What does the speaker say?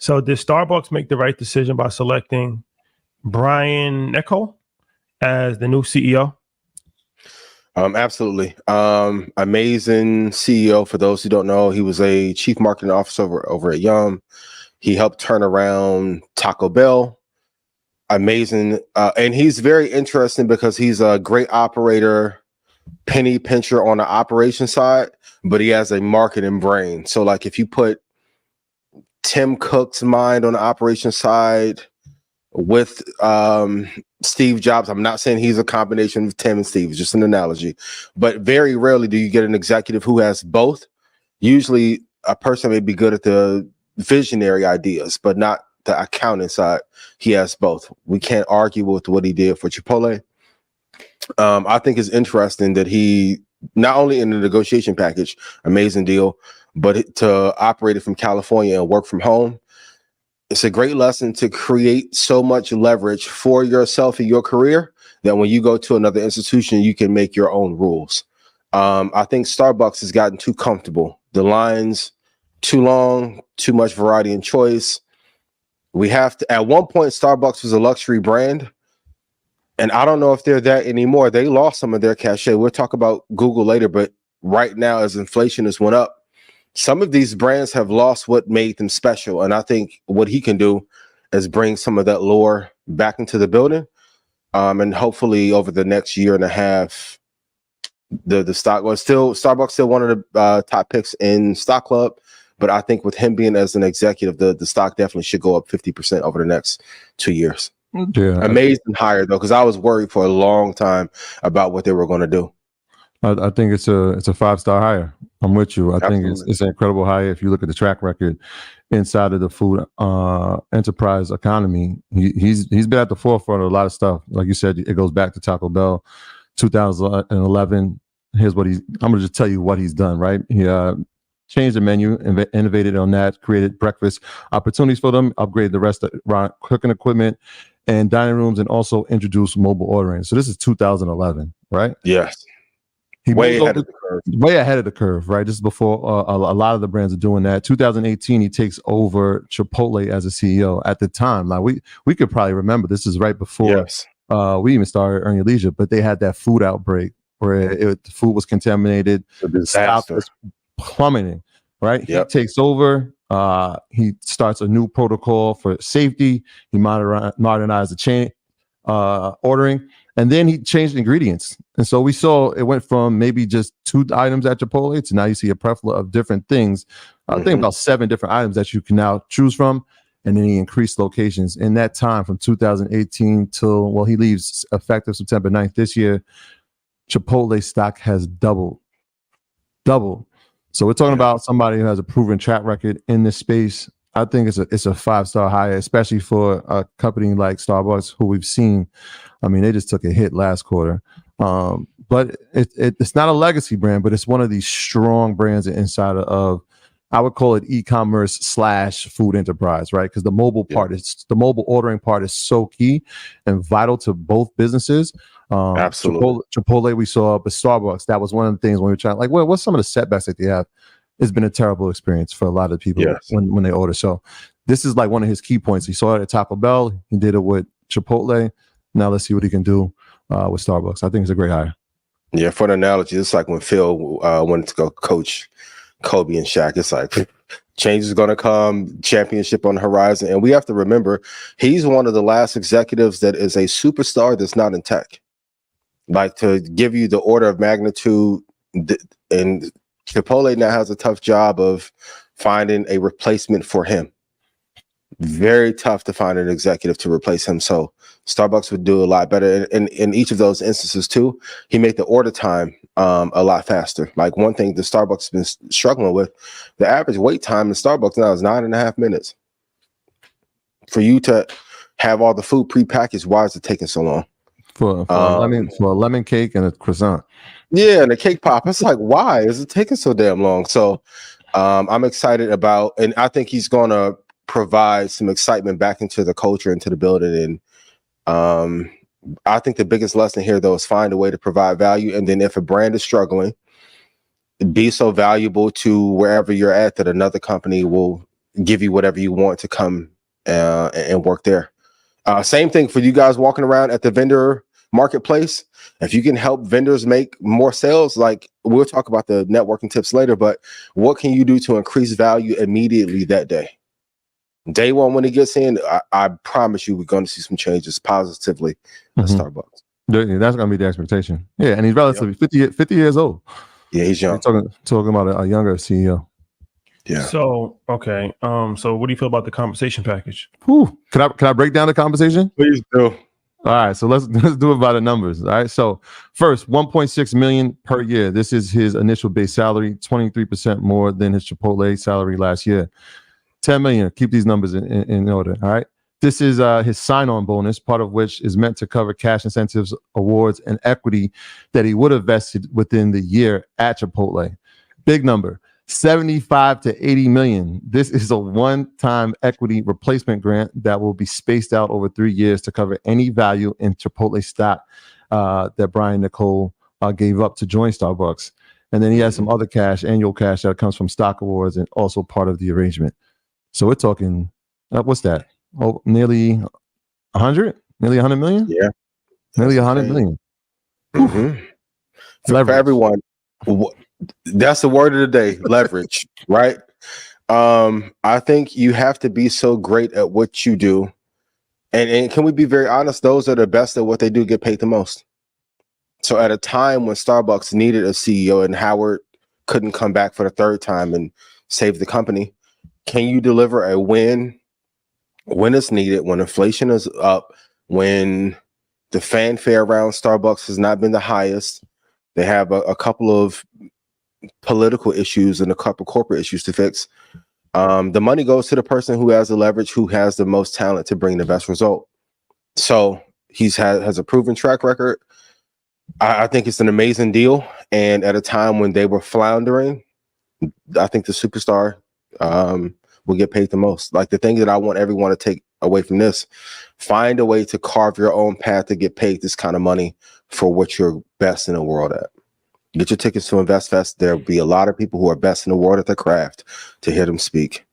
So did Starbucks make the right decision by selecting Brian Niccol as the new CEO? Absolutely. Amazing CEO. For those who don't know, he was a chief marketing officer over at Yum. He helped turn around Taco Bell. Amazing. And he's very interesting because he's a great operator, penny pincher on the operation side, but he has a marketing brain. So like if you put Tim Cook's mind on the operation side with Steve Jobs, I'm not saying he's a combination of Tim and Steve, it's just an analogy, but very rarely do you get an executive who has both. Usually a person may be good at the visionary ideas, but not the accounting side. He has both. We can't argue with what he did for Chipotle. I think it's interesting that he, not only in the negotiation package, amazing deal, but to operate it from California and work from home. It's a great lesson to create so much leverage for yourself in your career that when you go to another institution, you can make your own rules. I think Starbucks has gotten too comfortable. The lines too long, too much variety and choice. We have to, at one point, Starbucks was a luxury brand. And I don't know if they're that anymore. They lost some of their cachet. We'll talk about Google later, but right now, as inflation has went up, some of these brands have lost what made them special. And I think what he can do is bring some of that lore back into the building. And hopefully over the next year and a half, the stock was Starbucks still one of the top picks in Stock Club. But I think with him being as an executive, the stock definitely should go up 50% over the next 2 years. Yeah, amazing hire though, because I was worried for a long time about what they were going to do. I think it's a 5-star hire. I'm with you. I think it's an incredible hire. If you look at the track record inside of the food enterprise economy, he's been at the forefront of a lot of stuff. Like you said, it goes back to Taco Bell, 2011. I'm gonna just tell you what he's done. Right, he changed the menu, innovated on that, created breakfast opportunities for them, upgraded the restaurant cooking equipment and dining rooms, and also introduced mobile ordering. So this is 2011, right? Yes. Way ahead of the curve, right? This is before a lot of the brands are doing that. 2018, he takes over Chipotle as a CEO. At the time, like we could probably remember, this is right before we even started Earn Your Leisure, but they had that food outbreak where the food was contaminated, stock was plummeting, right? Yep. He takes over. He starts a new protocol for safety. He modernized the chain ordering, and then he changed ingredients. And so we saw it went from maybe just 2 items at Chipotle to now you see a plethora of different things. I think about 7 different items that you can now choose from. And then he increased locations. In that time from 2018 till, well, he leaves effective September 9th this year, Chipotle stock has doubled. So we're talking about somebody who has a proven track record in this space. I think it's a 5-star hire, especially for a company like Starbucks, who we've seen. I mean, they just took a hit last quarter. But it's not a legacy brand, but it's one of these strong brands inside of, I would call it e-commerce / food enterprise, right? Because the mobile ordering part is so key and vital to both businesses. Absolutely. Chipotle we saw, but Starbucks, that was one of the things when we were trying, like, what's some of the setbacks that they have? It's been a terrible experience for a lot of people when they order. So this is like one of his key points. He saw it at Taco Bell. He did it with Chipotle. Now let's see what he can do with Starbucks. I think it's a great hire. Yeah, for an analogy, it's like when Phil wanted to go coach Kobe and Shaq. It's like change is going to come, championship on the horizon. And we have to remember, he's one of the last executives that is a superstar that's not in tech. Like, to give you the order of magnitude, and Chipotle now has a tough job of finding a replacement for him. Very tough to find an executive to replace him. So Starbucks would do a lot better. And in each of those instances too, he made the order time a lot faster. Like, one thing the Starbucks has been struggling with, the average wait time in Starbucks now is 9.5 minutes. For you to have all the food prepackaged, why is it taking so long? For a lemon cake and a croissant. Yeah, and a cake pop. It's like, why is it taking so damn long? So I'm excited about, and I think he's going to provide some excitement back into the culture, into the building. And I think the biggest lesson here, though, is find a way to provide value. And then if a brand is struggling, be so valuable to wherever you're at that another company will give you whatever you want to come and work there. Same thing for you guys walking around at the vendor marketplace. If you can help vendors make more sales, like we'll talk about the networking tips later, but what can you do to increase value immediately that day? Day one, when it gets in, I promise you we're going to see some changes positively at Starbucks. That's going to be the expectation. Yeah, and he's relatively 50 years old. Yeah, he's young. We're talking about a younger CEO. Yeah. So, okay. So what do you feel about the compensation package? Whew. Can I break down the compensation? Please do. All right, so let's do it by the numbers. All right, so first, 1.6 million per year. This is his initial base salary, 23% more than his Chipotle salary last year. 10 million. Keep these numbers in order. All right. This is his sign-on bonus, part of which is meant to cover cash incentives, awards, and equity that he would have vested within the year at Chipotle. Big number. 75 to 80 million. This is a one-time equity replacement grant that will be spaced out over 3 years to cover any value in Chipotle stock that Brian Niccol gave up to join Starbucks. And then he has some other cash, annual cash that comes from stock awards and also part of the arrangement. So we're talking, what's that? Oh, nearly 100? Nearly 100 million? Yeah. Nearly 100 million. For everyone, that's the word of the day, leverage, right? I think you have to be so great at what you do. And can we be very honest? Those that are best at what they do get paid the most. So at a time when Starbucks needed a CEO and Howard couldn't come back for the third time and save the company, can you deliver a win when it's needed, when inflation is up, when the fanfare around Starbucks has not been the highest? They have a couple of political issues and a couple corporate issues to fix. The money goes to the person who has the leverage, who has the most talent to bring the best result. So has a proven track record. I think it's an amazing deal. And at a time when they were floundering, I think the superstar will get paid the most. Like, the thing that I want everyone to take away from this, find a way to carve your own path to get paid this kind of money for what you're best in the world at. Get your tickets to InvestFest. There'll be a lot of people who are best in the world at their craft to hear them speak.